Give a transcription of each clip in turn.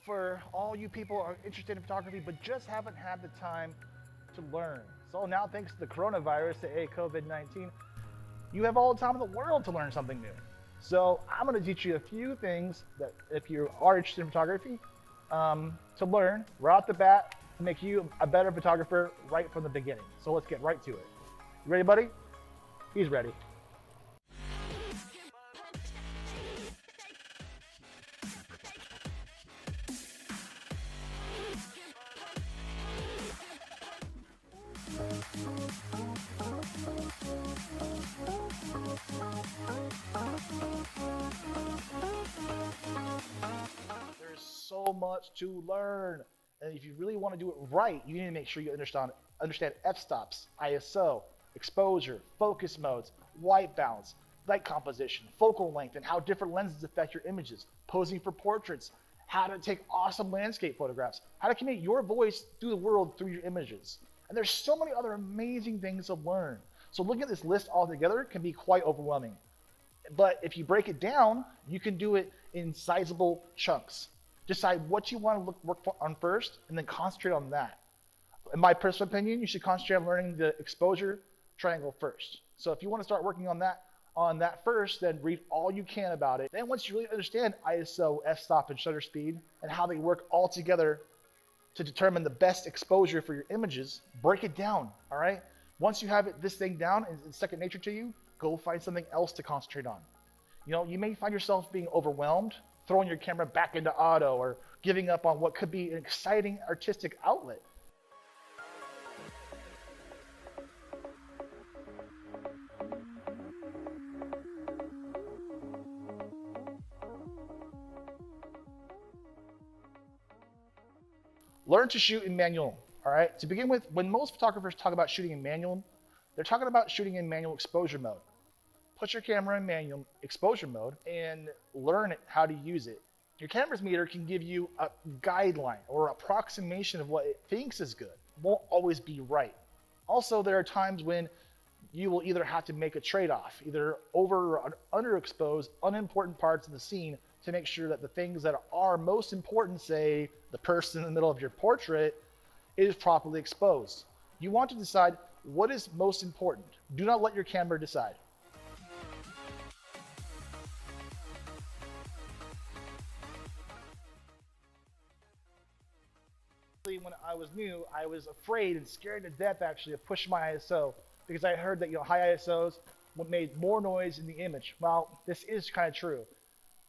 for all you people who are interested in photography but just haven't had the time to learn. So now, thanks to the coronavirus, aka COVID-19, you have all the time in the world to learn something new. So I'm going to teach you a few things that if you are interested in photography, to learn right off the bat to make you a better photographer right from the beginning. So let's get right to it. You ready, buddy? He's ready. There's so much to learn, and if you really want to do it right, you need to make sure you understand f-stops, ISO, exposure, focus modes, white balance, light composition, focal length, and how different lenses affect your images, posing for portraits, how to take awesome landscape photographs, how to communicate your voice through the world through your images. And there's so many other amazing things to learn. So looking at this list all together can be quite overwhelming. But if you break it down, you can do it in sizable chunks. Decide what you want to work on first and then concentrate on that. In my personal opinion, you should concentrate on learning the exposure triangle first. So if you want to start working on that first, then read all you can about it. Then once you really understand ISO, f-stop, and shutter speed and how they work all together to determine the best exposure for your images, break it down, all right? Once you have this thing down and it's second nature to you, go find something else to concentrate on. You know, you may find yourself being overwhelmed, throwing your camera back into auto, or giving up on what could be an exciting artistic outlet. Learn to shoot in manual, all right? To begin with, when most photographers talk about shooting in manual, they're talking about shooting in manual exposure mode. Put your camera in manual exposure mode and learn how to use it. Your camera's meter can give you a guideline or approximation of what it thinks is good. It won't always be right. Also, there are times when you will either have to make a trade-off, either over or underexpose unimportant parts of the scene to make sure that the things that are most important, say the person in the middle of your portrait, is properly exposed. You want to decide what is most important. Do not let your camera decide. When I was new, I was afraid and scared to death actually of pushing my ISO because I heard that high ISOs made more noise in the image. Well, this is kind of true,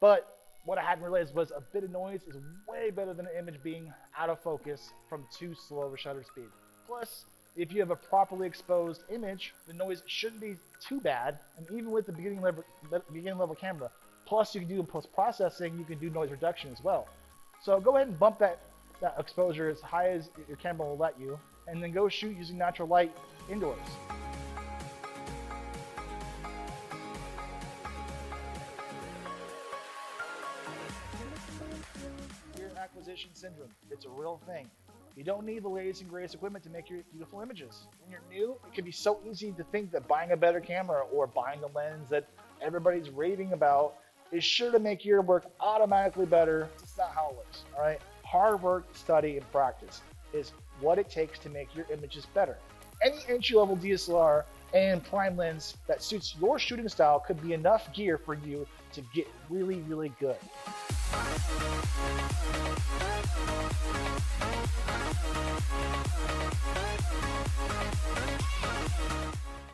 but what I hadn't realized was a bit of noise is way better than an image being out of focus from too slow of a shutter speed. Plus, if you have a properly exposed image, the noise shouldn't be too bad, and even with the beginning level camera. Plus, you can do in post-processing, you can do noise reduction as well. So go ahead and bump that exposure as high as your camera will let you, and then go shoot using natural light indoors. Gear acquisition syndrome, it's a real thing. You don't need the latest and greatest equipment to make your beautiful images. When you're new, it can be so easy to think that buying a better camera or buying a lens that everybody's raving about is sure to make your work automatically better. It's not how it works, all right? Hard work, study, and practice is what it takes to make your images better. Any entry-level DSLR and prime lens that suits your shooting style could be enough gear for you to get really, really good.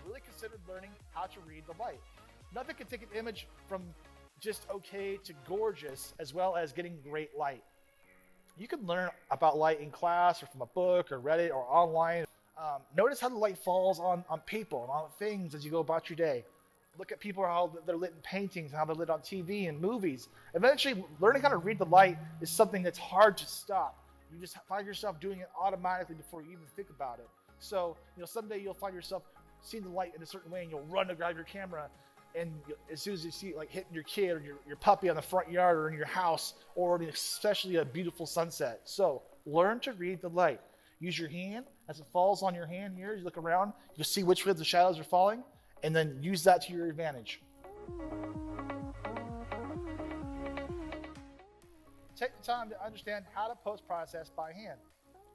Really consider learning how to read the light. Nothing can take an image from just okay to gorgeous as well as getting great light. You can learn about light in class or from a book or Reddit or online. Notice how the light falls on people and on things as you go about your day. Look at people, how they're lit in paintings, how they're lit on TV and movies. Eventually, learning how to read the light is something that's hard to stop. You just find yourself doing it automatically before you even think about it. So, someday you'll find yourself seeing the light in a certain way and you'll run to grab your camera, and as soon as you see it hitting your kid or your puppy on the front yard or in your house, or especially a beautiful sunset. So learn to read the light. Use your hand as it falls on your hand here. You look around, you see which way the shadows are falling, and then use that to your advantage. take the time to understand how to post-process by hand.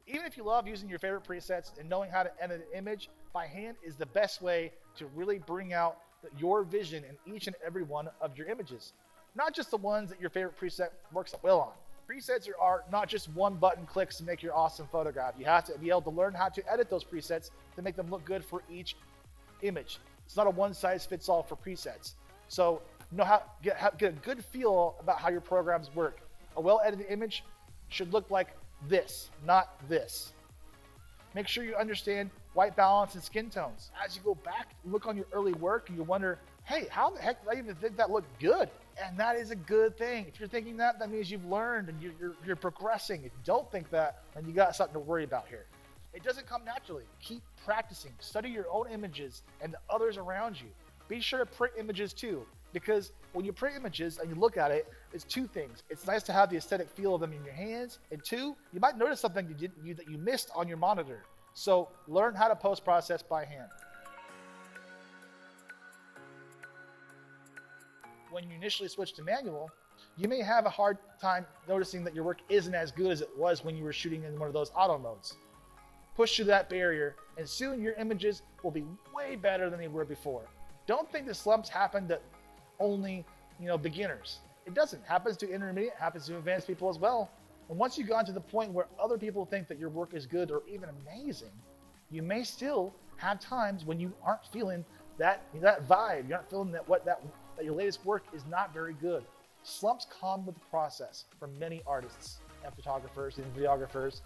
Even if you love using your favorite presets and knowing how to edit an image by hand is the best way to really bring out your vision in each and every one of your images. Not just the ones that your favorite preset works well on. Presets are not just one button clicks to make your awesome photograph. You have to be able to learn how to edit those presets to make them look good for each image. It's not a one-size-fits-all for presets. So know how get a good feel about how your programs work. A well-edited image should look like this, not this. Make sure you understand white balance and skin tones. As you go back and look on your early work, and you wonder, hey, how the heck did I even think that looked good? And that is a good thing. If you're thinking that, that means you've learned and you're progressing. If you don't think that, then you got something to worry about here. It doesn't come naturally. Keep practicing. Study your own images and the others around you. Be sure to print images too, because when you print images and you look at it, it's two things. It's nice to have the aesthetic feel of them in your hands, and two, you might notice something that you missed on your monitor. So learn how to post-process by hand. When you initially switch to manual, you may have a hard time noticing that your work isn't as good as it was when you were shooting in one of those auto modes. Push through that barrier, and soon your images will be way better than they were before. Don't think the slumps happen to only beginners. It doesn't. It happens to intermediate, it happens to advanced people as well. And once you've gotten to the point where other people think that your work is good or even amazing, you may still have times when you aren't feeling that vibe. You're not feeling that your latest work is not very good. Slumps come with the process for many artists and photographers and videographers.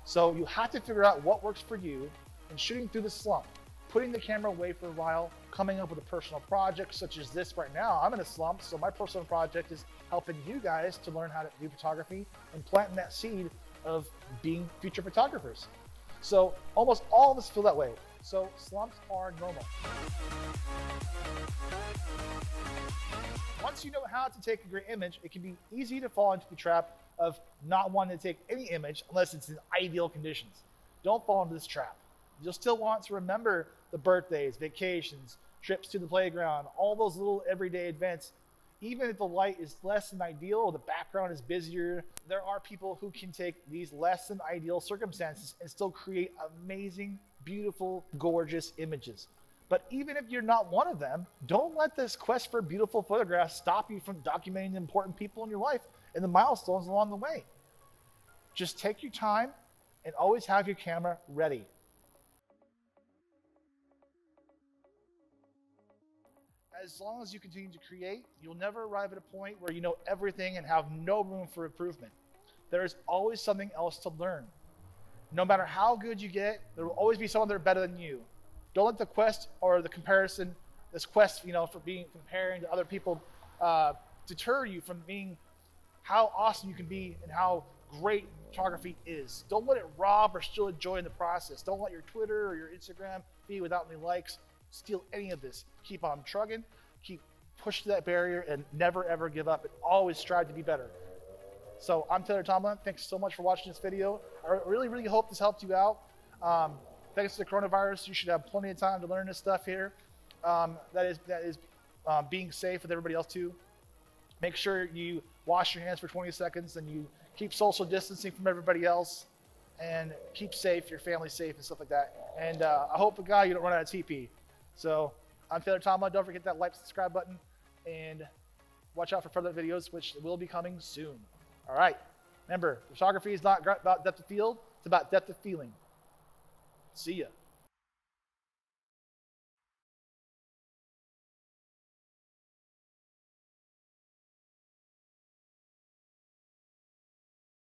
So you have to figure out what works for you and shooting through the slump, putting the camera away for a while, coming up with a personal project such as this right now. I'm in a slump, so my personal project is helping you guys to learn how to do photography and planting that seed of being future photographers. So almost all of us feel that way. So slumps are normal. Once you know how to take a great image, it can be easy to fall into the trap of not wanting to take any image unless it's in ideal conditions. Don't fall into this trap. You'll still want to remember the birthdays, vacations, trips to the playground, all those little everyday events. Even if the light is less than ideal or the background is busier, there are people who can take these less than ideal circumstances and still create amazing, beautiful, gorgeous images. But even if you're not one of them, don't let this quest for beautiful photographs stop you from documenting the important people in your life and the milestones along the way. Just take your time and always have your camera ready. As long as you continue to create, you'll never arrive at a point where you know everything and have no room for improvement. There is always something else to learn. No matter how good you get, there will always be someone that are better than you. Don't let the quest or the comparison, this quest, for comparing to other people, deter you from being how awesome you can be and how great photography is. Don't let it rob or steal joy in the process. Don't let your Twitter or your Instagram be without any likes steal any of this. Keep on trugging, keep pushing that barrier, and never ever give up, and always strive to be better. So I'm Tommila. Thanks so much for watching this video. I really hope this helped you out. Thanks to the coronavirus, you should have plenty of time to learn this stuff here. That is being safe with everybody else too. Make sure you wash your hands for 20 seconds and you keep social distancing from everybody else, and keep safe, your family safe and stuff like that. And I hope to God you don't run out of TP. So I'm Tommila. Don't forget that like, subscribe button, and watch out for further videos, which will be coming soon. All right. Remember, photography is not about depth of field. It's about depth of feeling. See ya.